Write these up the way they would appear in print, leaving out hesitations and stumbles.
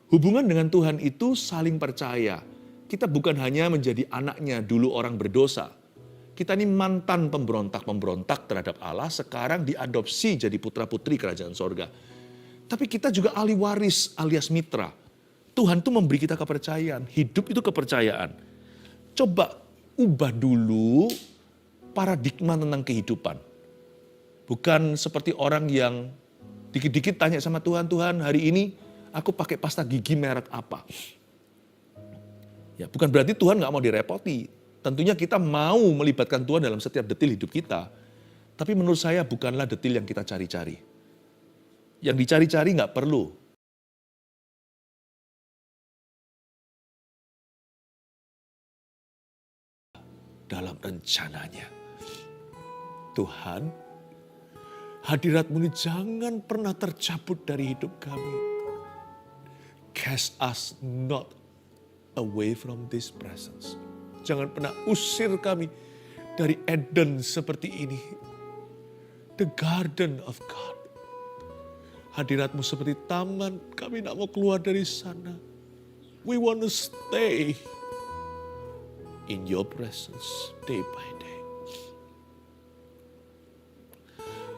Hubungan dengan Tuhan itu saling percaya. Kita bukan hanya menjadi anaknya dulu orang berdosa. Kita ini mantan pemberontak terhadap Allah, sekarang diadopsi jadi putra-putri kerajaan sorga. Tapi kita juga ahli waris alias mitra. Tuhan tuh memberi kita kepercayaan, hidup itu kepercayaan. Coba ubah dulu paradigma tentang kehidupan. Bukan seperti orang yang dikit-dikit tanya sama Tuhan, Tuhan hari ini aku pakai pasta gigi merek apa? Ya, bukan berarti Tuhan nggak mau direpoti. Tentunya kita mau melibatkan Tuhan dalam setiap detil hidup kita. Tapi menurut saya bukanlah detil yang kita cari-cari. Yang dicari-cari nggak perlu. Dalam rencananya. Tuhan, hadirat-Mu ini jangan pernah tercabut dari hidup kami. Cast us not away from this presence. Jangan pernah usir kami dari Eden seperti ini. The garden of God. Hadirat-Mu seperti taman, kami tidak mau keluar dari sana. We want to stay in your presence day by day.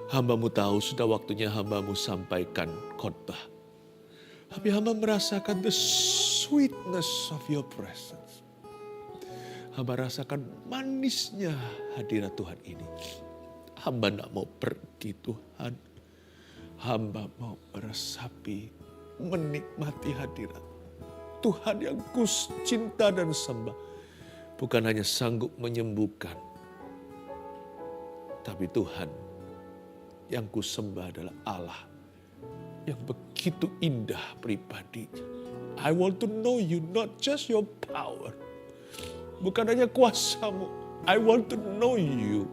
Hamba-Mu tahu sudah waktunya hamba-Mu sampaikan khotbah. Tapi hamba merasakan the sweetness of your presence. Hamba rasakan manisnya hadirat Tuhan ini. Hamba tidak mau pergi Tuhan. Hamba mau meresapi, menikmati hadirat Tuhan yang ku cinta dan sembah. Bukan hanya sanggup menyembuhkan. Tapi Tuhan yang ku sembah adalah Allah yang begitu indah pribadinya. I want to know you, not just your power. Bukan hanya kuasa-Mu. I want to know you.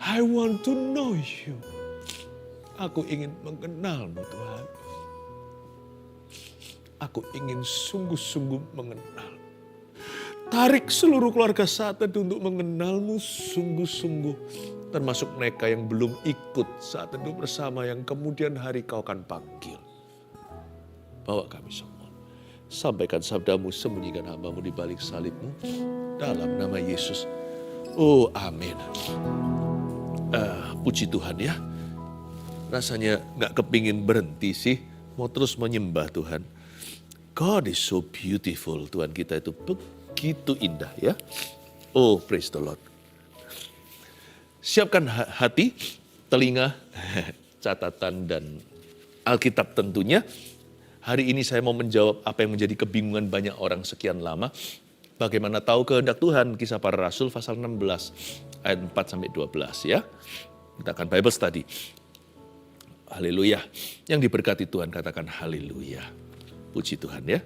I want to know you. Aku ingin mengenal-Mu Tuhan. Aku ingin sungguh-sungguh mengenal. Tarik seluruh keluarga saat teduh untuk mengenal-Mu sungguh-sungguh. Termasuk mereka yang belum ikut saat teduh bersama yang kemudian hari Kau akan panggil. Bawa kami semua. Sampaikan sabda-Mu, sembunyikan hamba-Mu di balik salib-Mu. Dalam nama Yesus. Oh amin. Puji Tuhan ya. Rasanya gak kepingin berhenti sih. Mau terus menyembah Tuhan. God is so beautiful. Tuhan kita itu begitu indah ya. Oh praise the Lord. Siapkan hati, telinga, catatan dan Alkitab tentunya. Hari ini saya mau menjawab apa yang menjadi kebingungan banyak orang sekian lama. Bagaimana tahu kehendak Tuhan, Kisah Para Rasul pasal 16 ayat 4-12 ya. Kita akan Bible study. Haleluya. Yang diberkati Tuhan katakan haleluya. Puji Tuhan ya.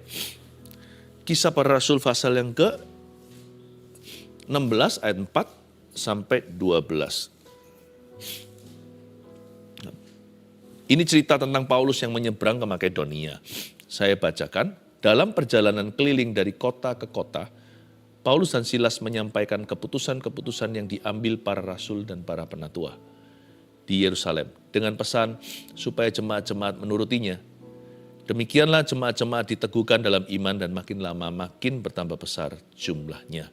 Kisah Para Rasul pasal yang ke 16 ayat 4-12. Ini cerita tentang Paulus yang menyeberang ke Makedonia. Saya bacakan, dalam perjalanan keliling dari kota ke kota, Paulus dan Silas menyampaikan keputusan-keputusan yang diambil para rasul dan para penatua di Yerusalem dengan pesan supaya jemaat-jemaat menurutinya. Demikianlah jemaat-jemaat diteguhkan dalam iman dan makin lama makin bertambah besar jumlahnya.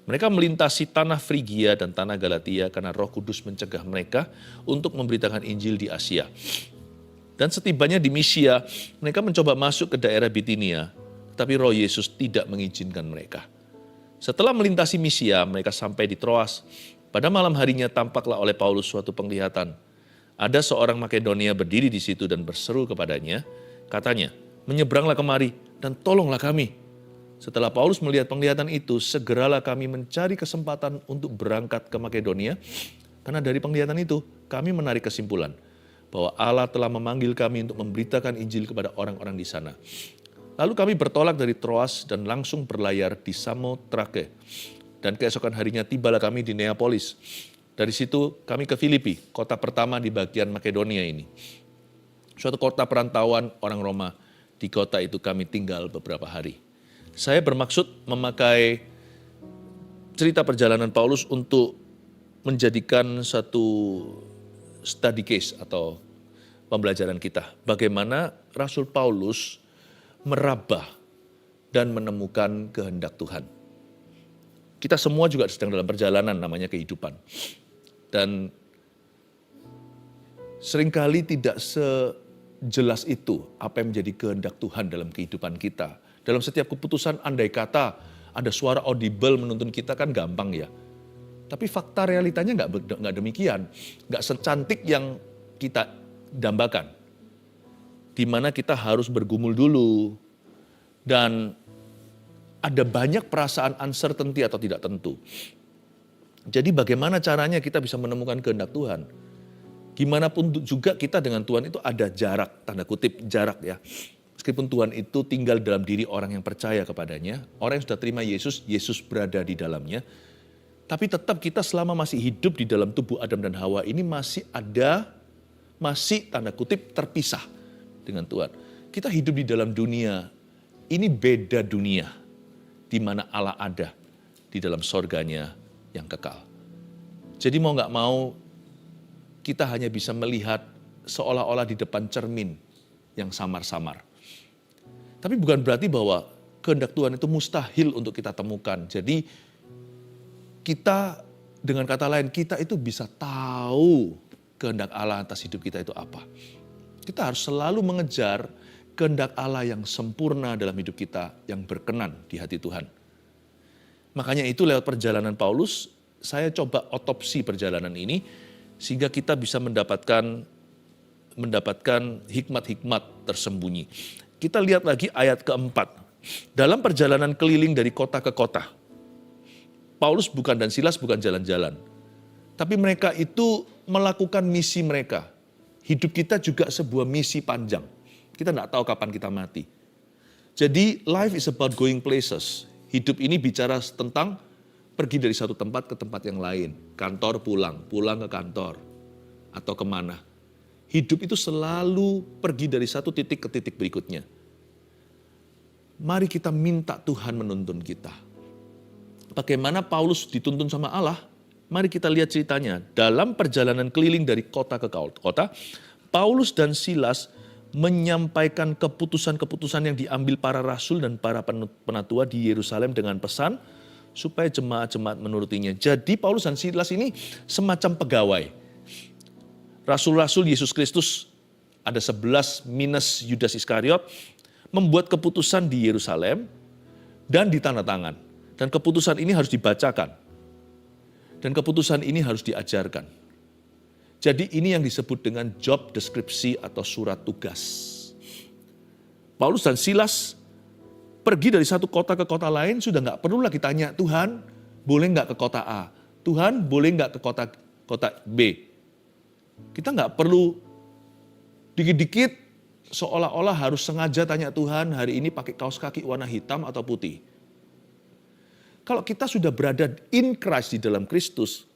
Mereka melintasi tanah Frigia dan tanah Galatia karena Roh Kudus mencegah mereka untuk memberitakan Injil di Asia. Dan setibanya di Misia, mereka mencoba masuk ke daerah Bitinia, tapi Roh Yesus tidak mengizinkan mereka. Setelah melintasi Misia, mereka sampai di Troas. Pada malam harinya tampaklah oleh Paulus suatu penglihatan. Ada seorang Makedonia berdiri di situ dan berseru kepadanya, katanya, menyeberanglah kemari dan tolonglah kami. Setelah Paulus melihat penglihatan itu, segeralah kami mencari kesempatan untuk berangkat ke Makedonia. Karena dari penglihatan itu, kami menarik kesimpulan bahwa Allah telah memanggil kami untuk memberitakan Injil kepada orang-orang di sana. Lalu kami bertolak dari Troas dan langsung berlayar di Samotrake. Dan keesokan harinya tibalah kami di Neapolis. Dari situ kami ke Filipi, kota pertama di bagian Makedonia ini. Suatu kota perantauan orang Roma. Di kota itu kami tinggal beberapa hari. Saya bermaksud memakai cerita perjalanan Paulus untuk menjadikan satu study case atau pembelajaran kita. Bagaimana Rasul Paulus meraba dan menemukan kehendak Tuhan. Kita semua juga sedang dalam perjalanan namanya kehidupan. Dan seringkali tidak sejelas itu apa yang menjadi kehendak Tuhan dalam kehidupan kita. Dalam setiap keputusan, andai kata ada suara audible menuntun kita kan gampang ya. Tapi fakta realitanya nggak demikian. Nggak secantik yang kita dambakan. Di mana kita harus bergumul dulu. Dan ada banyak perasaan uncertainty atau tidak tentu. Jadi bagaimana caranya kita bisa menemukan kehendak Tuhan? Gimana pun juga kita dengan Tuhan itu ada jarak, tanda kutip jarak ya. Meskipun Tuhan itu tinggal dalam diri orang yang percaya kepadanya, orang yang sudah terima Yesus, Yesus berada di dalamnya. Tapi tetap kita selama masih hidup di dalam tubuh Adam dan Hawa ini masih tanda kutip terpisah dengan Tuhan. Kita hidup di dalam dunia, ini beda dunia di mana Allah ada di dalam sorganya yang kekal. Jadi mau gak mau kita hanya bisa melihat seolah-olah di depan cermin yang samar-samar. Tapi bukan berarti bahwa kehendak Tuhan itu mustahil untuk kita temukan. Jadi kita dengan kata lain kita itu bisa tahu kehendak Allah atas hidup kita itu apa. Kita harus selalu mengejar kehendak Allah yang sempurna dalam hidup kita, yang berkenan di hati Tuhan. Makanya itu lewat perjalanan Paulus, saya coba otopsi perjalanan ini, sehingga kita bisa mendapatkan hikmat-hikmat tersembunyi. Kita lihat lagi ayat keempat. Dalam perjalanan keliling dari kota ke kota, Paulus dan Silas bukan jalan-jalan. Tapi mereka itu melakukan misi mereka. Hidup kita juga sebuah misi panjang. Kita tidak tahu kapan kita mati. Jadi life is about going places. Hidup ini bicara tentang pergi dari satu tempat ke tempat yang lain. Kantor pulang ke kantor. Atau kemana. Hidup itu selalu pergi dari satu titik ke titik berikutnya. Mari kita minta Tuhan menuntun kita. Bagaimana Paulus dituntun sama Allah? Mari kita lihat ceritanya. Dalam perjalanan keliling dari kota ke kota, Paulus dan Silas menyampaikan keputusan-keputusan yang diambil para rasul dan para penatua di Yerusalem dengan pesan supaya jemaat-jemaat menurutinya. Jadi Paulus dan Silas ini semacam pegawai. Rasul-rasul Yesus Kristus ada 11 minus Yudas Iskariot membuat keputusan di Yerusalem dan ditandatangan. Dan keputusan ini harus dibacakan. Dan keputusan ini harus diajarkan. Jadi ini yang disebut dengan job deskripsi atau surat tugas. Paulus dan Silas pergi dari satu kota ke kota lain, sudah nggak perlu lagi tanya, Tuhan boleh nggak ke kota A? Tuhan boleh nggak ke kota B? Kita nggak perlu dikit-dikit seolah-olah harus sengaja tanya Tuhan hari ini pakai kaos kaki warna hitam atau putih. Kalau kita sudah berada in Christ di dalam Kristus,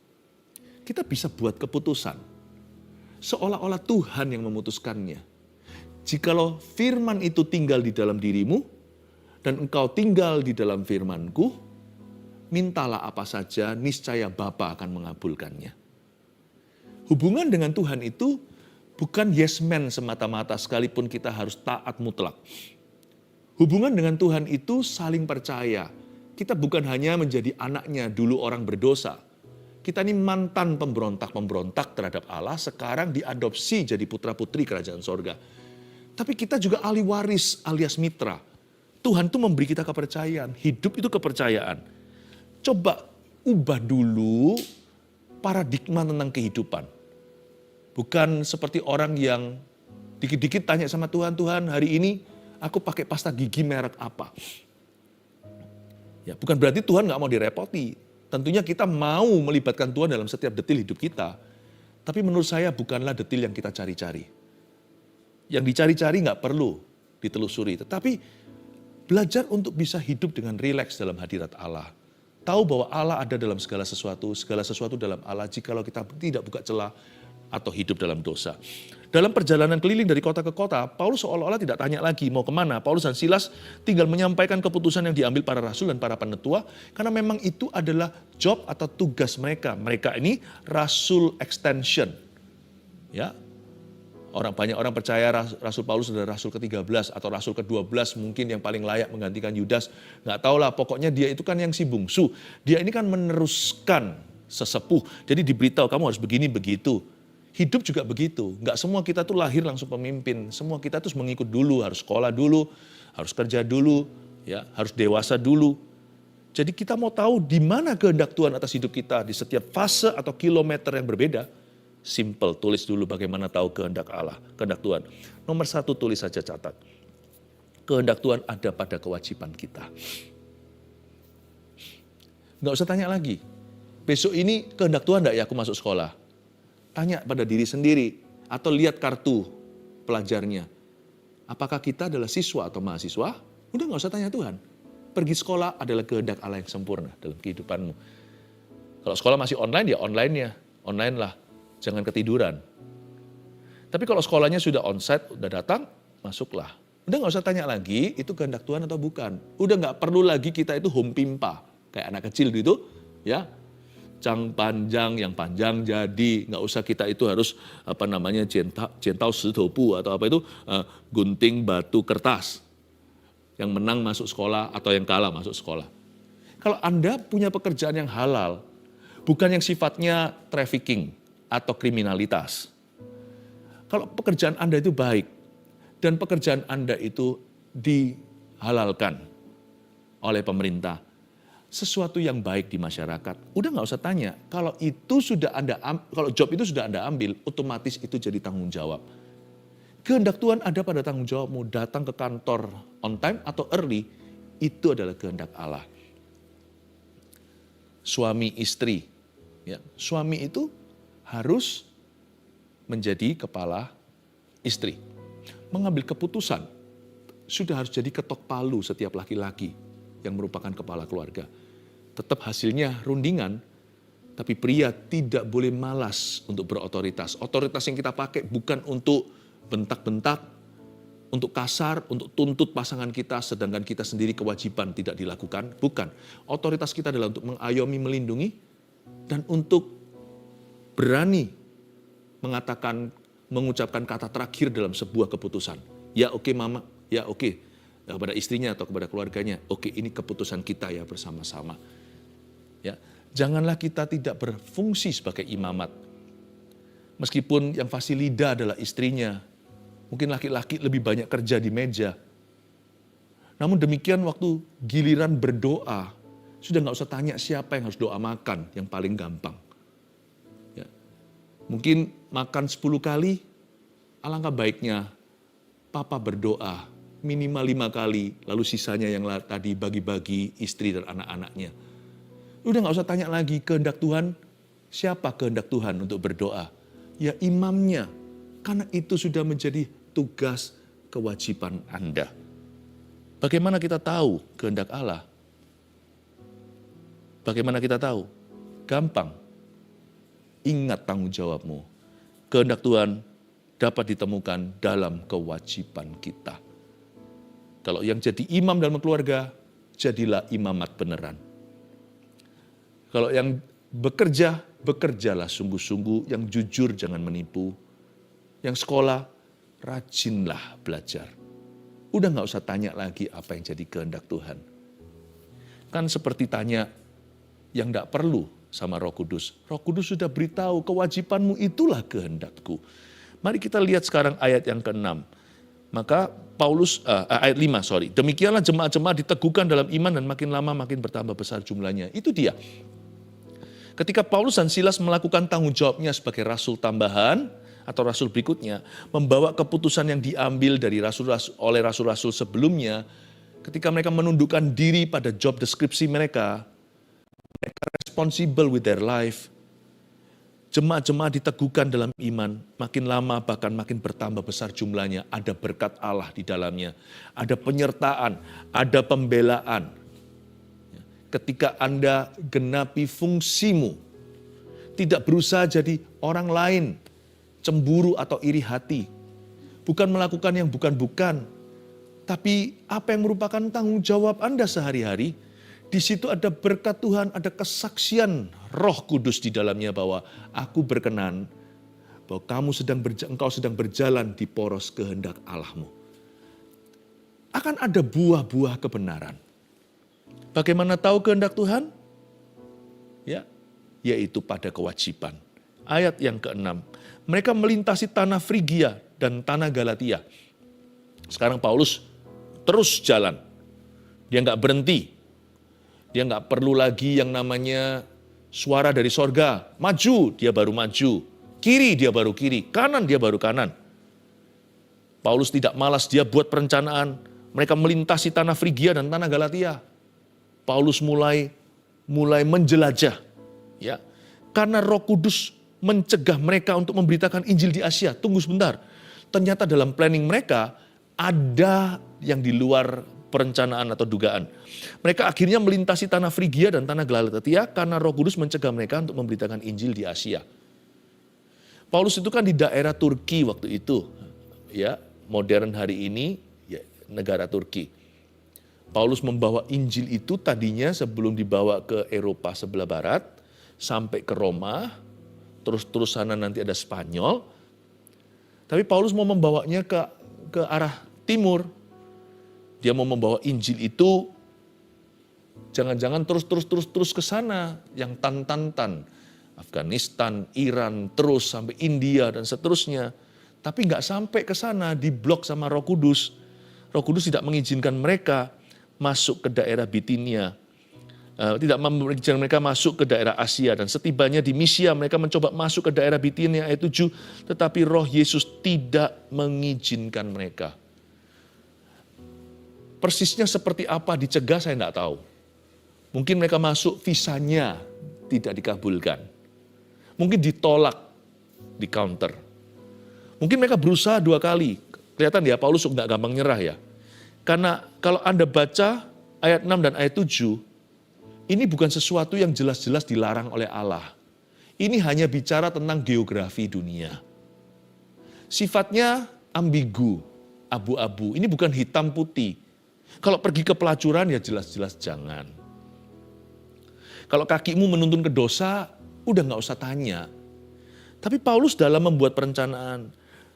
kita bisa buat keputusan. Seolah-olah Tuhan yang memutuskannya. Jikalau firman itu tinggal di dalam dirimu, dan engkau tinggal di dalam firman-Ku, mintalah apa saja, niscaya Bapa akan mengabulkannya. Hubungan dengan Tuhan itu bukan yes man semata-mata sekalipun kita harus taat mutlak. Hubungan dengan Tuhan itu saling percaya. Kita bukan hanya menjadi anaknya dulu orang berdosa. Kita ini mantan pemberontak-pemberontak terhadap Allah, sekarang diadopsi jadi putra-putri kerajaan sorga. Tapi kita juga ahli waris alias mitra. Tuhan itu memberi kita kepercayaan, hidup itu kepercayaan. Coba ubah dulu paradigma tentang kehidupan. Bukan seperti orang yang dikit-dikit tanya sama Tuhan, Tuhan hari ini aku pakai pasta gigi merek apa? Ya, bukan berarti Tuhan nggak mau direpoti. Tentunya kita mau melibatkan Tuhan dalam setiap detil hidup kita. Tapi menurut saya bukanlah detil yang kita cari-cari. Yang dicari-cari nggak perlu ditelusuri. Tetapi belajar untuk bisa hidup dengan rileks dalam hadirat Allah. Tahu bahwa Allah ada dalam segala sesuatu dalam Allah jikalau kita tidak buka celah atau hidup dalam dosa. Dalam perjalanan keliling dari kota ke kota, Paulus seolah-olah tidak tanya lagi mau kemana. Paulus dan Silas tinggal menyampaikan keputusan yang diambil para rasul dan para penatua, karena memang itu adalah job atau tugas mereka. Mereka ini rasul extension. Ya, Banyak orang percaya Rasul Paulus adalah Rasul ke-13 atau Rasul ke-12 mungkin yang paling layak menggantikan Yudas. Nggak tahu lah, pokoknya dia itu kan yang si bungsu. Dia ini kan meneruskan sesepuh. Jadi diberitahu kamu harus begini begitu. Hidup juga begitu. Nggak semua kita tuh lahir langsung pemimpin. Semua kita tuh mengikut dulu, harus sekolah dulu, harus kerja dulu, ya, harus dewasa dulu. Jadi kita mau tahu di mana kehendak Tuhan atas hidup kita di setiap fase atau kilometer yang berbeda. Simple, tulis dulu bagaimana tahu kehendak Allah, kehendak Tuhan. Nomor 1 tulis saja, catat. Kehendak Tuhan ada pada kewajiban kita. Nggak usah tanya lagi. Besok ini kehendak Tuhan enggak ya aku masuk sekolah? Tanya pada diri sendiri atau lihat kartu pelajarnya. Apakah kita adalah siswa atau mahasiswa? Udah nggak usah tanya Tuhan. Pergi sekolah adalah kehendak Allah yang sempurna dalam kehidupanmu. Kalau sekolah masih online, ya online-nya. Online lah. Jangan ketiduran. Tapi kalau sekolahnya sudah onsite, udah datang, masuklah. Udah nggak usah tanya lagi, itu kehendak Tuhan atau bukan. Udah nggak perlu lagi kita itu home pimpa. Kayak anak kecil gitu, ya. Cang panjang, yang panjang jadi. Nggak usah kita itu harus, centau setopu atau apa itu, gunting batu kertas. Yang menang masuk sekolah atau yang kalah masuk sekolah. Kalau Anda punya pekerjaan yang halal, bukan yang sifatnya trafficking atau kriminalitas. Kalau pekerjaan Anda itu baik dan pekerjaan Anda itu dihalalkan oleh pemerintah, sesuatu yang baik di masyarakat, udah nggak usah tanya. Kalau job itu sudah Anda ambil, otomatis itu jadi tanggung jawab. Kehendak Tuhan ada pada tanggung jawabmu, datang ke kantor on time atau early, itu adalah kehendak Allah. Suami istri, ya, suami itu harus menjadi kepala istri. Mengambil keputusan, sudah harus jadi ketok palu setiap laki-laki yang merupakan kepala keluarga. Tetap hasilnya rundingan, tapi pria tidak boleh malas untuk berotoritas. Otoritas yang kita pakai bukan untuk bentak-bentak, untuk kasar, untuk tuntut pasangan kita, sedangkan kita sendiri kewajiban tidak dilakukan. Bukan. Otoritas kita adalah untuk mengayomi, melindungi, dan untuk berani mengucapkan kata terakhir dalam sebuah keputusan. Ya oke mama, ya oke. Kepada istrinya atau kepada keluarganya, oke ini keputusan kita ya bersama-sama. Ya, janganlah kita tidak berfungsi sebagai imamat. Meskipun yang fasih lidah adalah istrinya, mungkin laki-laki lebih banyak kerja di meja. Namun demikian waktu giliran berdoa, sudah nggak usah tanya siapa yang harus doa makan, yang paling gampang. Mungkin makan 10 kali, alangkah baiknya papa berdoa minimal 5 kali, lalu sisanya yang tadi bagi-bagi istri dan anak-anaknya. Udah gak usah tanya lagi kehendak Tuhan, siapa kehendak Tuhan untuk berdoa? Ya imamnya, karena itu sudah menjadi tugas kewajiban Anda. Bagaimana kita tahu kehendak Allah? Bagaimana kita tahu? Gampang. Ingat tanggung jawabmu. Kehendak Tuhan dapat ditemukan dalam kewajiban kita. Kalau yang jadi imam dalam keluarga, jadilah imamat beneran. Kalau yang bekerja, bekerjalah sungguh-sungguh, yang jujur jangan menipu. Yang sekolah, rajinlah belajar. Udah gak usah tanya lagi apa yang jadi kehendak Tuhan. Kan seperti tanya yang gak perlu sama Roh Kudus. Roh Kudus sudah beritahu kewajibanmu itulah kehendakku. Mari kita lihat sekarang ayat yang ke-6. Maka ayat 5. Demikianlah jemaat-jemaat diteguhkan dalam iman dan makin lama makin bertambah besar jumlahnya. Itu dia. Ketika Paulus dan Silas melakukan tanggung jawabnya sebagai rasul tambahan atau rasul berikutnya, membawa keputusan yang diambil dari oleh rasul-rasul sebelumnya, ketika mereka menundukkan diri pada job deskripsi mereka responsible with their life, jemaat-jemaat diteguhkan dalam iman, makin lama bahkan makin bertambah besar jumlahnya, ada berkat Allah di dalamnya, ada penyertaan, ada pembelaan. Ketika Anda genapi fungsimu, tidak berusaha jadi orang lain, cemburu atau iri hati, bukan melakukan yang bukan-bukan, tapi apa yang merupakan tanggung jawab Anda sehari-hari. Di situ ada berkat Tuhan, ada kesaksian Roh Kudus di dalamnya bahwa aku berkenan bahwa engkau sedang berjalan di poros kehendak Allahmu. Akan ada buah-buah kebenaran. Bagaimana tahu kehendak Tuhan? Ya, yaitu pada kewajiban. Ayat yang ke-6. Mereka melintasi tanah Frigia dan tanah Galatia. Sekarang Paulus terus jalan. Dia nggak berhenti. Dia nggak perlu lagi yang namanya suara dari sorga. Maju, dia baru maju. Kiri, dia baru kiri. Kanan, dia baru kanan. Paulus tidak malas, dia buat perencanaan. Mereka melintasi tanah Frigia dan tanah Galatia. Paulus mulai menjelajah. Ya, karena Roh Kudus mencegah mereka untuk memberitakan Injil di Asia. Tunggu sebentar. Ternyata dalam planning mereka ada yang di luar perencanaan atau dugaan. Mereka akhirnya melintasi tanah Frigia dan tanah Galatia karena Roh Kudus mencegah mereka untuk memberitakan Injil di Asia. Paulus itu kan di daerah Turki waktu itu, ya, modern hari ini, ya, negara Turki. Paulus membawa Injil itu tadinya sebelum dibawa ke Eropa sebelah barat, sampai ke Roma, terus sana nanti ada Spanyol. Tapi Paulus mau membawanya ke arah timur. Dia mau membawa Injil itu jangan-jangan terus ke sana, yang tan. Afghanistan, Iran, terus sampai India dan seterusnya. Tapi nggak sampai ke sana, diblok sama Roh Kudus. Roh Kudus tidak mengizinkan mereka masuk ke daerah Bitinia. Tidak mengizinkan mereka masuk ke daerah Asia. Dan setibanya di Misia mereka mencoba masuk ke daerah Bitinia ayat 7. Tetapi Roh Yesus tidak mengizinkan mereka. Persisnya seperti apa dicegah saya tidak tahu. Mungkin mereka masuk visanya tidak dikabulkan. Mungkin ditolak di counter. Mungkin mereka berusaha 2 kali. Kelihatan ya Paulus nggak gampang nyerah ya. Karena kalau Anda baca ayat 6 dan ayat 7, ini bukan sesuatu yang jelas-jelas dilarang oleh Allah. Ini hanya bicara tentang geografi dunia. Sifatnya ambigu, abu-abu. Ini bukan hitam putih. Kalau pergi ke pelacuran ya jelas-jelas jangan. Kalau kakimu menuntun ke dosa, udah gak usah tanya. Tapi Paulus dalam membuat perencanaan,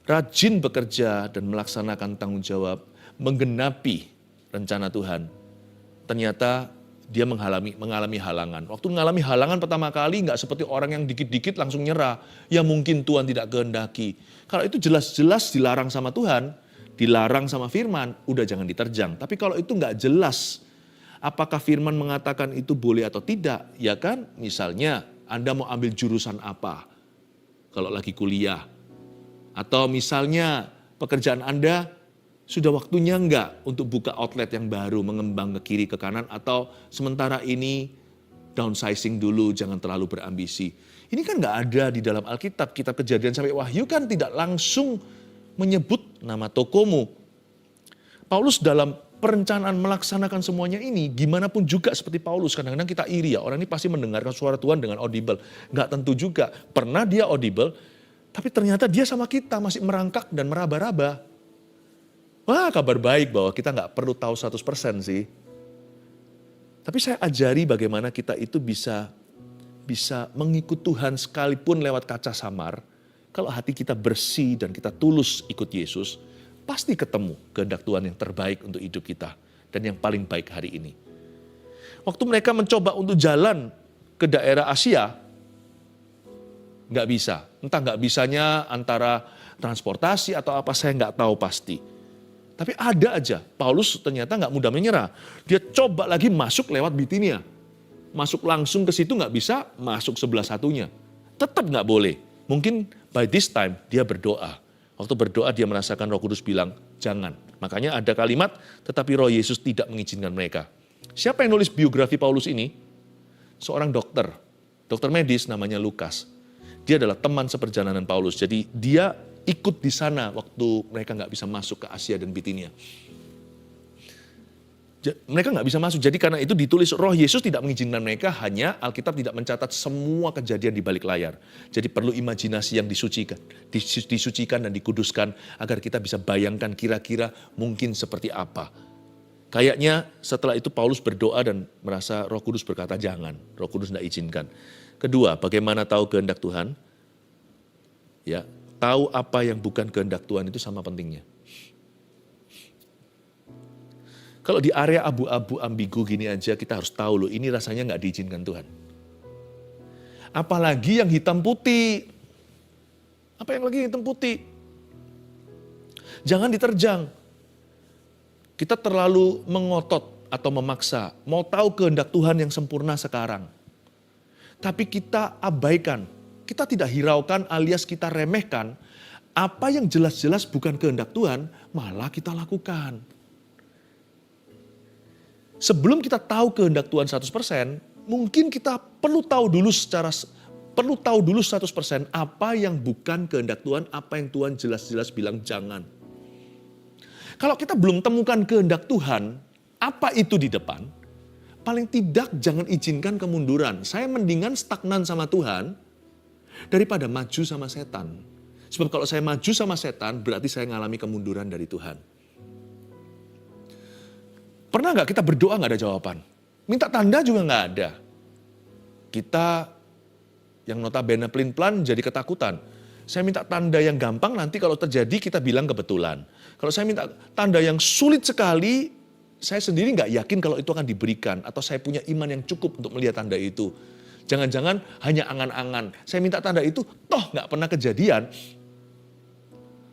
rajin bekerja dan melaksanakan tanggung jawab, menggenapi rencana Tuhan. Ternyata dia mengalami halangan. Waktu mengalami halangan pertama kali gak seperti orang yang dikit-dikit langsung nyerah. Ya mungkin Tuhan tidak kehendaki. Kalau itu jelas-jelas dilarang sama Tuhan, dilarang sama firman, udah jangan diterjang. Tapi kalau itu nggak jelas, apakah firman mengatakan itu boleh atau tidak, ya kan? Misalnya, Anda mau ambil jurusan apa? Kalau lagi kuliah. Atau misalnya, pekerjaan Anda sudah waktunya nggak untuk buka outlet yang baru, mengembang ke kiri, ke kanan, atau sementara ini downsizing dulu, jangan terlalu berambisi. Ini kan nggak ada di dalam Alkitab, kitab Kejadian sampai Wahyu kan tidak langsung menyebut nama tokomu. Paulus dalam perencanaan melaksanakan semuanya ini, gimana pun juga seperti Paulus, kadang-kadang kita iri ya, orang ini pasti mendengarkan suara Tuhan dengan audible. Nggak tentu juga, pernah dia audible, tapi ternyata dia sama kita masih merangkak dan meraba-raba. Wah, kabar baik bahwa kita nggak perlu tahu 100% sih. Tapi saya ajari bagaimana kita itu bisa mengikut Tuhan sekalipun lewat kaca samar. Kalau hati kita bersih dan kita tulus ikut Yesus, pasti ketemu kehendak Tuhan yang terbaik untuk hidup kita dan yang paling baik hari ini. Waktu mereka mencoba untuk jalan ke daerah Asia, nggak bisa. Entah nggak bisanya antara transportasi atau apa, saya nggak tahu pasti. Tapi ada aja, Paulus ternyata nggak mudah menyerah. Dia coba lagi masuk lewat Bitinia. Masuk langsung ke situ nggak bisa, masuk sebelah satunya. Tetap nggak boleh. Mungkin by this time dia berdoa. Waktu berdoa dia merasakan Roh Kudus bilang, jangan. Makanya ada kalimat, tetapi Roh Yesus tidak mengizinkan mereka. Siapa yang nulis biografi Paulus ini? Seorang dokter medis namanya Lukas. Dia adalah teman seperjalanan Paulus. Jadi dia ikut di sana waktu mereka nggak bisa masuk ke Asia dan Bitinia. Mereka nggak bisa masuk. Jadi karena itu ditulis Roh Yesus tidak mengizinkan mereka, hanya Alkitab tidak mencatat semua kejadian di balik layar. Jadi perlu imajinasi yang disucikan dan dikuduskan agar kita bisa bayangkan kira-kira mungkin seperti apa. Kayaknya setelah itu Paulus berdoa dan merasa Roh Kudus berkata jangan. Roh Kudus tidak izinkan. Kedua, bagaimana tahu kehendak Tuhan? Ya, tahu apa yang bukan kehendak Tuhan itu sama pentingnya. Kalau di area abu-abu ambigu gini aja kita harus tahu loh, ini rasanya nggak diizinkan Tuhan. Apalagi yang hitam putih. Apa yang lagi hitam putih? Jangan diterjang. Kita terlalu mengotot atau memaksa, mau tahu kehendak Tuhan yang sempurna sekarang. Tapi kita abaikan, kita tidak hiraukan alias kita remehkan, apa yang jelas-jelas bukan kehendak Tuhan, malah kita lakukan. Sebelum kita tahu kehendak Tuhan 100%, mungkin kita perlu tahu dulu 100% apa yang bukan kehendak Tuhan, apa yang Tuhan jelas-jelas bilang jangan. Kalau kita belum temukan kehendak Tuhan, apa itu di depan, paling tidak jangan izinkan kemunduran. Saya mendingan stagnan sama Tuhan daripada maju sama setan. Sebab kalau saya maju sama setan, berarti saya mengalami kemunduran dari Tuhan. Pernah nggak kita berdoa nggak ada jawaban? Minta tanda juga nggak ada. Kita yang notabene pelin-pelan jadi ketakutan. Saya minta tanda yang gampang, nanti kalau terjadi kita bilang kebetulan. Kalau saya minta tanda yang sulit sekali, saya sendiri nggak yakin kalau itu akan diberikan. Atau saya punya iman yang cukup untuk melihat tanda itu. Jangan-jangan hanya angan-angan. Saya minta tanda itu, toh nggak pernah kejadian.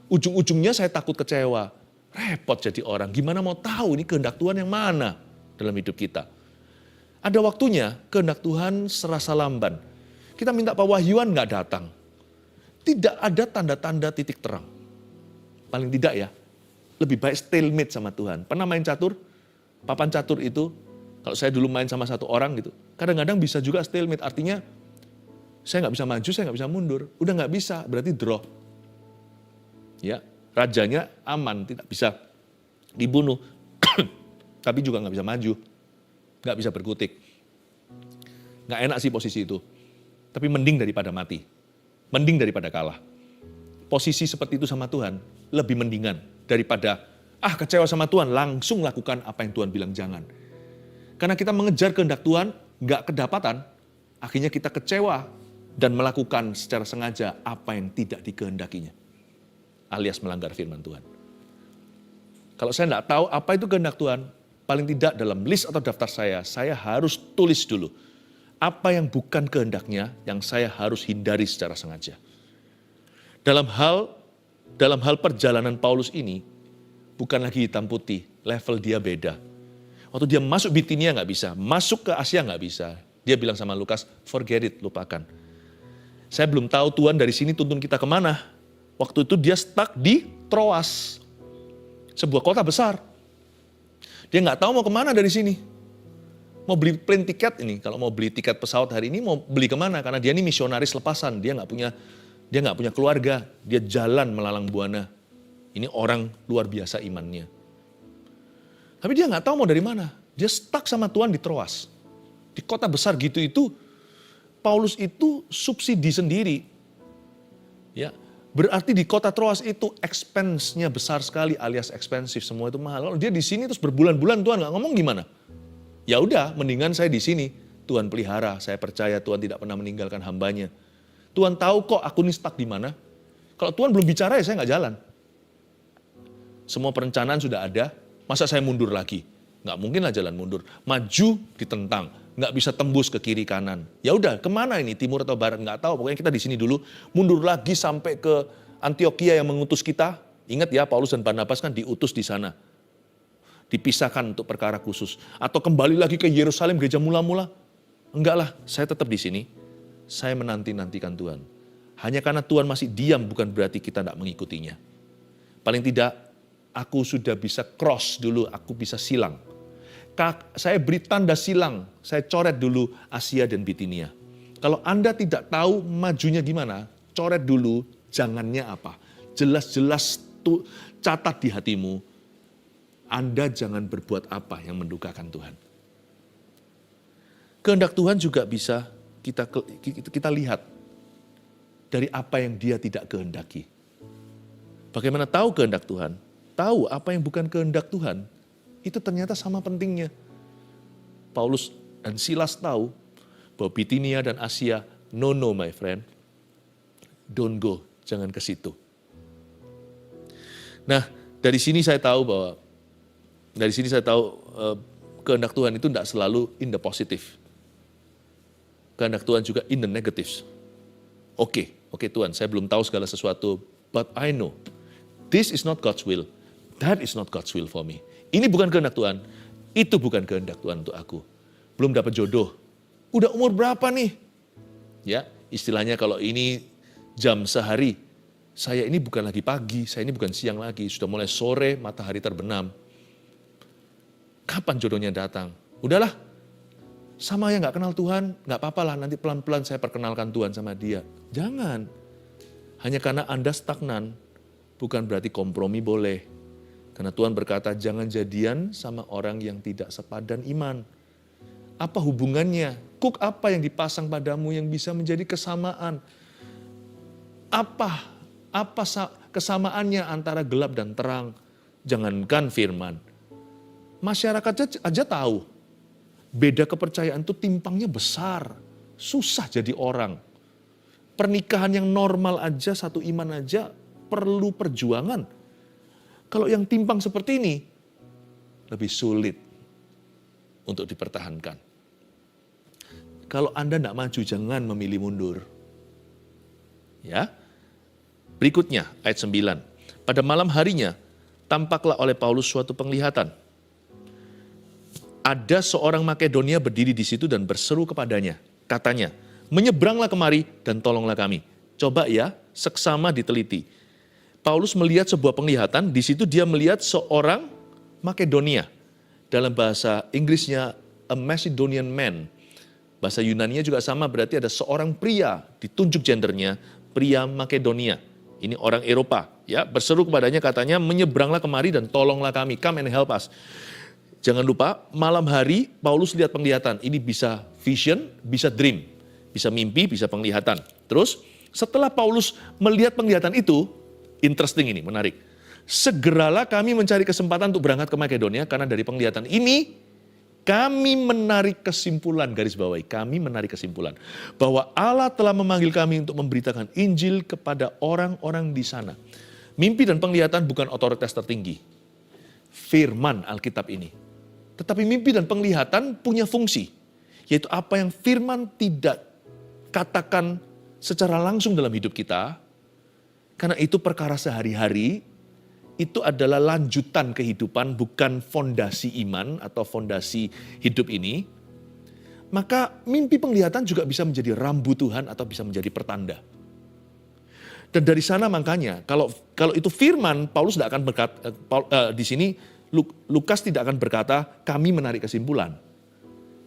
Ujung-ujungnya saya takut kecewa. Repot jadi orang, gimana mau tahu ini kehendak Tuhan yang mana dalam hidup kita. Ada waktunya kehendak Tuhan serasa lamban. Kita minta pewahyuan nggak datang. Tidak ada tanda-tanda titik terang. Paling tidak ya, lebih baik stalemate sama Tuhan. Pernah main catur? Papan catur itu, kalau saya dulu main sama satu orang gitu, kadang-kadang bisa juga stalemate. Artinya, saya nggak bisa maju, saya nggak bisa mundur. Udah nggak bisa, berarti draw. Ya, rajanya aman, tidak bisa dibunuh. Tapi juga nggak bisa maju. Nggak bisa berkutik. Nggak enak sih posisi itu. Tapi mending daripada mati. Mending daripada kalah. Posisi seperti itu sama Tuhan lebih mendingan daripada kecewa sama Tuhan, langsung lakukan apa yang Tuhan bilang jangan. Karena kita mengejar kehendak Tuhan, nggak kedapatan, akhirnya kita kecewa dan melakukan secara sengaja apa yang tidak dikehendakinya. Alias melanggar firman Tuhan. Kalau saya nggak tahu apa itu kehendak Tuhan, paling tidak dalam list atau daftar saya harus tulis dulu. Apa yang bukan kehendaknya yang saya harus hindari secara sengaja. Dalam hal perjalanan Paulus ini, bukan lagi hitam putih, level dia beda. Waktu dia masuk Bitinia nggak bisa, masuk ke Asia nggak bisa. Dia bilang sama Lukas, forget it, lupakan. Saya belum tahu Tuhan dari sini tuntun kita kemana. Waktu itu dia stuck di Troas, sebuah kota besar. Dia nggak tahu mau kemana dari sini. Mau beli plane tiket ini, kalau mau beli tiket pesawat hari ini mau beli kemana? Karena dia ini misionaris lepasan, dia nggak punya keluarga, dia jalan melalang buana. Ini orang luar biasa imannya. Tapi dia nggak tahu mau dari mana. Dia stuck sama Tuhan di Troas. Di kota besar gitu itu, Paulus itu subsidi sendiri. Ya, berarti di kota Troas itu expense-nya besar sekali alias ekspensif, semua itu mahal. Kalau dia di sini terus berbulan-bulan Tuhan nggak ngomong gimana? Ya udah, mendingan saya di sini. Tuhan pelihara, saya percaya Tuhan tidak pernah meninggalkan hambanya. Tuhan tahu kok aku nih stuck di mana. Kalau Tuhan belum bicara ya saya nggak jalan. Semua perencanaan sudah ada, masa saya mundur lagi? Nggak mungkin lah jalan mundur. Maju ditentang, nggak bisa tembus ke kiri kanan. Ya udah, kemana ini? Timur atau barat? Nggak tahu. Pokoknya kita di sini dulu. Mundur lagi sampai ke Antioquia yang mengutus kita. Ingat ya, Paulus dan Barnabas kan diutus di sana. Dipisahkan untuk perkara khusus. Atau kembali lagi ke Yerusalem, gereja mula-mula. Enggak lah, saya tetap di sini. Saya menanti-nantikan Tuhan. Hanya karena Tuhan masih diam bukan berarti kita tidak mengikutinya. Paling tidak, aku sudah bisa cross dulu, aku bisa silang. Saya beri tanda silang, saya coret dulu Asia dan Bitinia. Kalau Anda tidak tahu majunya gimana, coret dulu jangannya apa. Jelas-jelas catat di hatimu, Anda jangan berbuat apa yang mendukakan Tuhan. Kehendak Tuhan juga bisa kita lihat dari apa yang dia tidak kehendaki. Bagaimana tahu kehendak Tuhan? Tahu apa yang bukan kehendak Tuhan, itu ternyata sama pentingnya. Paulus dan Silas tahu bahwa Bitinia dan Asia, no my friend, don't go, jangan ke situ. Nah, dari sini saya tahu kehendak Tuhan itu tidak selalu in the positive. Kehendak Tuhan juga in the negatives. Oke Tuhan, saya belum tahu segala sesuatu, but I know this is not God's will. That is not God's will for me. Ini bukan kehendak Tuhan, itu bukan kehendak Tuhan untuk aku. Belum dapat jodoh. Udah umur berapa nih? Ya, istilahnya kalau ini jam sehari, saya ini bukan lagi pagi, saya ini bukan siang lagi, sudah mulai sore, matahari terbenam. Kapan jodohnya datang? Udahlah, sama yang gak kenal Tuhan, gak apa-apa lah, nanti pelan-pelan saya perkenalkan Tuhan sama dia. Jangan. Hanya karena Anda stagnan, bukan berarti kompromi boleh. Karena Tuhan berkata, jangan jadian sama orang yang tidak sepadan iman. Apa hubungannya? Kuk apa yang dipasang padamu yang bisa menjadi kesamaan? Apa kesamaannya antara gelap dan terang? Jangankan firman. Masyarakat aja tahu. Beda kepercayaan itu timpangnya besar. Susah jadi orang. Pernikahan yang normal aja, satu iman aja perlu perjuangan. Kalau yang timpang seperti ini, lebih sulit untuk dipertahankan. Kalau Anda tidak maju, jangan memilih mundur. Ya. Berikutnya, ayat 9. Pada malam harinya, tampaklah oleh Paulus suatu penglihatan. Ada seorang Makedonia berdiri di situ dan berseru kepadanya. Katanya, menyeberanglah kemari dan tolonglah kami. Coba ya, seksama diteliti. Paulus melihat sebuah penglihatan, di situ dia melihat seorang Makedonia. Dalam bahasa Inggrisnya, a Macedonian man. Bahasa Yunaninya juga sama, berarti ada seorang pria, ditunjuk gendernya, pria Makedonia. Ini orang Eropa, ya, berseru kepadanya katanya, menyeberanglah kemari dan tolonglah kami, come and help us. Jangan lupa, malam hari Paulus lihat penglihatan. Ini bisa vision, bisa dream. Bisa mimpi, bisa penglihatan. Terus, setelah Paulus melihat penglihatan itu, interesting ini, menarik. Segeralah kami mencari kesempatan untuk berangkat ke Makedonia, karena dari penglihatan ini, kami menarik kesimpulan, garis bawahi, kami menarik kesimpulan, bahwa Allah telah memanggil kami untuk memberitakan Injil kepada orang-orang di sana. Mimpi dan penglihatan bukan otoritas tertinggi. Firman Alkitab ini. Tetapi mimpi dan penglihatan punya fungsi, yaitu apa yang firman tidak katakan secara langsung dalam hidup kita, karena itu perkara sehari-hari, itu adalah lanjutan kehidupan, bukan fondasi iman atau fondasi hidup ini. Maka mimpi penglihatan juga bisa menjadi rambu Tuhan atau bisa menjadi pertanda. Dan dari sana makanya, kalau itu firman, Paulus tidak akan berkata, di sini Lukas tidak akan berkata, kami menarik kesimpulan.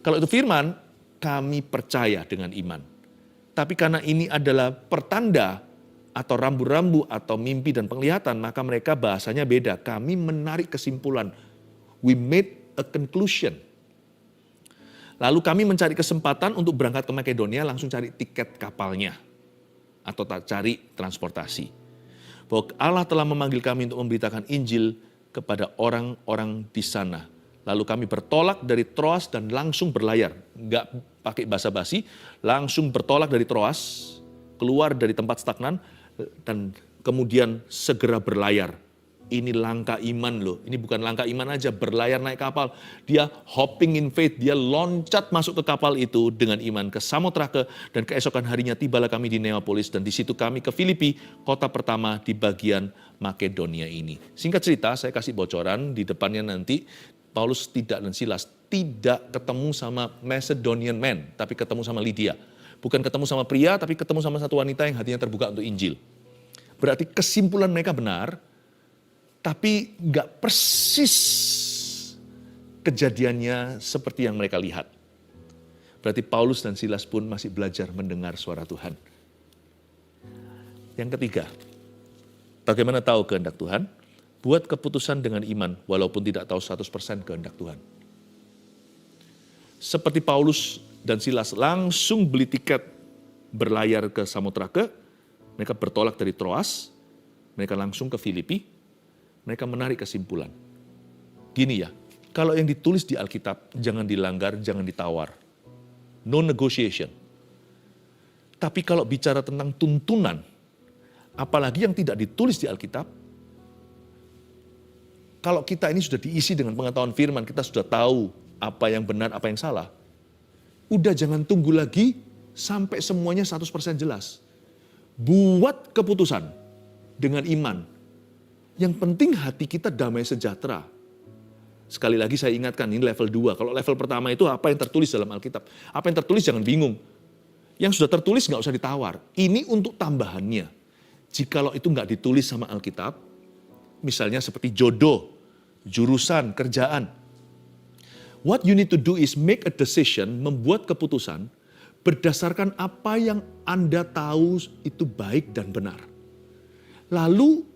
Kalau itu firman, kami percaya dengan iman. Tapi karena ini adalah pertanda atau rambu-rambu atau mimpi dan penglihatan, maka mereka bahasanya beda. Kami menarik kesimpulan. We made a conclusion. Lalu kami mencari kesempatan untuk berangkat ke Makedonia, langsung cari tiket kapalnya. Atau cari transportasi. Bahwa Allah telah memanggil kami untuk memberitakan Injil kepada orang-orang di sana. Lalu kami bertolak dari Troas dan langsung berlayar. Enggak pakai basa-basi, langsung bertolak dari Troas, keluar dari tempat stagnan, dan kemudian segera berlayar. Ini langkah iman loh, ini bukan langkah iman aja, berlayar naik kapal. Dia hopping in faith, dia loncat masuk ke kapal itu dengan iman ke Samotrake, dan keesokan harinya tibalah kami di Neapolis, dan di situ kami ke Filipi, kota pertama di bagian Makedonia ini. Singkat cerita, saya kasih bocoran di depannya nanti, Paulus dan Silas tidak ketemu sama Macedonian man, tapi ketemu sama Lydia. Bukan ketemu sama pria, tapi ketemu sama satu wanita yang hatinya terbuka untuk Injil. Berarti kesimpulan mereka benar, tapi nggak persis kejadiannya seperti yang mereka lihat. Berarti Paulus dan Silas pun masih belajar mendengar suara Tuhan. Yang ketiga, bagaimana tahu kehendak Tuhan? Buat keputusan dengan iman, walaupun tidak tahu 100% kehendak Tuhan. Seperti Paulus dan Silas langsung beli tiket berlayar ke Samotrake, mereka bertolak dari Troas, mereka langsung ke Filipi, mereka menarik kesimpulan. Gini ya, kalau yang ditulis di Alkitab, jangan dilanggar, jangan ditawar. No negotiation. Tapi kalau bicara tentang tuntunan, apalagi yang tidak ditulis di Alkitab, kalau kita ini sudah diisi dengan pengetahuan firman, kita sudah tahu apa yang benar, apa yang salah. Udah jangan tunggu lagi sampai semuanya 100% jelas. Buat keputusan dengan iman. Yang penting hati kita damai sejahtera. Sekali lagi saya ingatkan, ini level 2. Kalau level pertama itu apa yang tertulis dalam Alkitab. Apa yang tertulis jangan bingung. Yang sudah tertulis nggak usah ditawar. Ini untuk tambahannya. Jikalau itu nggak ditulis sama Alkitab, misalnya seperti jodoh, jurusan, kerjaan. What you need to do is make a decision, membuat keputusan berdasarkan apa yang Anda tahu itu baik dan benar. Lalu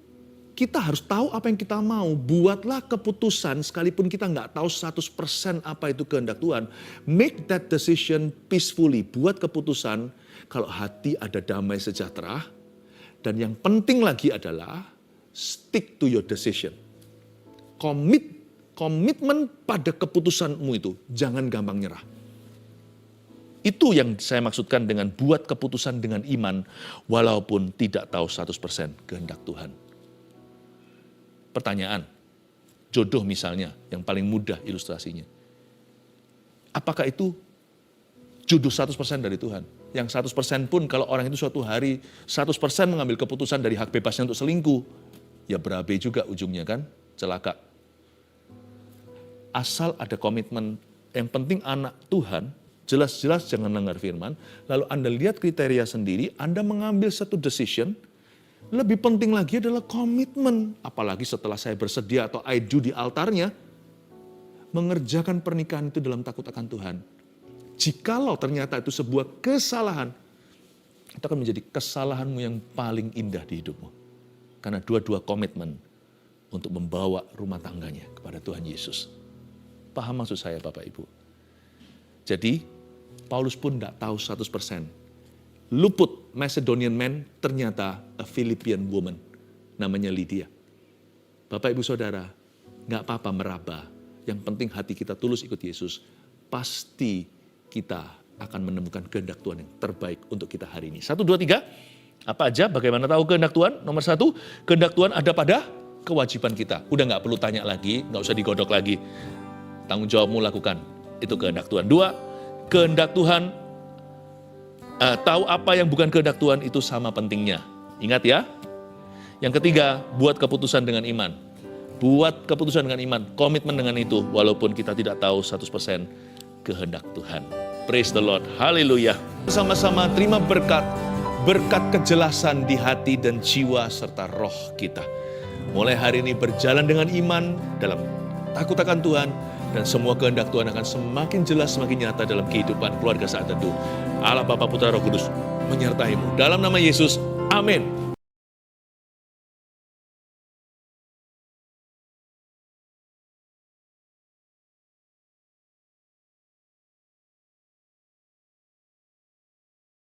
kita harus tahu apa yang kita mau. Buatlah keputusan sekalipun kita nggak tahu 100% apa itu kehendak Tuhan. Make that decision peacefully. Buat keputusan kalau hati ada damai sejahtera. Dan yang penting lagi adalah stick to your decision. Komitmen pada keputusanmu itu, jangan gampang nyerah. Itu yang saya maksudkan dengan buat keputusan dengan iman, walaupun tidak tahu 100% kehendak Tuhan. Pertanyaan, jodoh misalnya, yang paling mudah ilustrasinya. Apakah itu jodoh 100% dari Tuhan? Yang 100% pun kalau orang itu suatu hari 100% mengambil keputusan dari hak bebasnya untuk selingkuh, ya berabe juga ujungnya kan, celaka. Asal ada komitmen, yang penting anak Tuhan, jelas-jelas jangan langgar firman, lalu Anda lihat kriteria sendiri, Anda mengambil satu decision, lebih penting lagi adalah komitmen. Apalagi setelah saya bersedia atau I do di altarnya, mengerjakan pernikahan itu dalam takut akan Tuhan. Jikalau ternyata itu sebuah kesalahan, itu akan menjadi kesalahanmu yang paling indah di hidupmu. Karena dua-dua komitmen untuk membawa rumah tangganya kepada Tuhan Yesus. Paham maksud saya Bapak Ibu? Jadi Paulus pun tidak tahu 100%. Luput Macedonian man ternyata a Philippian woman. Namanya Lydia. Bapak Ibu Saudara, nggak apa-apa meraba. Yang penting hati kita tulus ikut Yesus. Pasti kita akan menemukan kehendak Tuhan yang terbaik untuk kita hari ini. 1, 2, 3. Apa aja? Bagaimana tahu kehendak Tuhan? Nomor 1, kehendak Tuhan ada pada kewajiban kita. Udah nggak perlu tanya lagi, nggak usah digodok lagi. Tanggung jawabmu lakukan. Itu kehendak Tuhan. 2, kehendak Tuhan, tahu apa yang bukan kehendak Tuhan itu sama pentingnya. Ingat ya. Yang ketiga, buat keputusan dengan iman. Buat keputusan dengan iman, komitmen dengan itu, walaupun kita tidak tahu 100% kehendak Tuhan. Praise the Lord. Haleluya. Sama-sama terima berkat kejelasan di hati dan jiwa serta roh kita. Mulai hari ini berjalan dengan iman dalam takut akan Tuhan, dan semua kehendak Tuhan akan semakin jelas, semakin nyata dalam kehidupan keluarga saat teduh. Allah Bapa, Putra, Roh Kudus menyertai-Mu. Dalam nama Yesus, amin.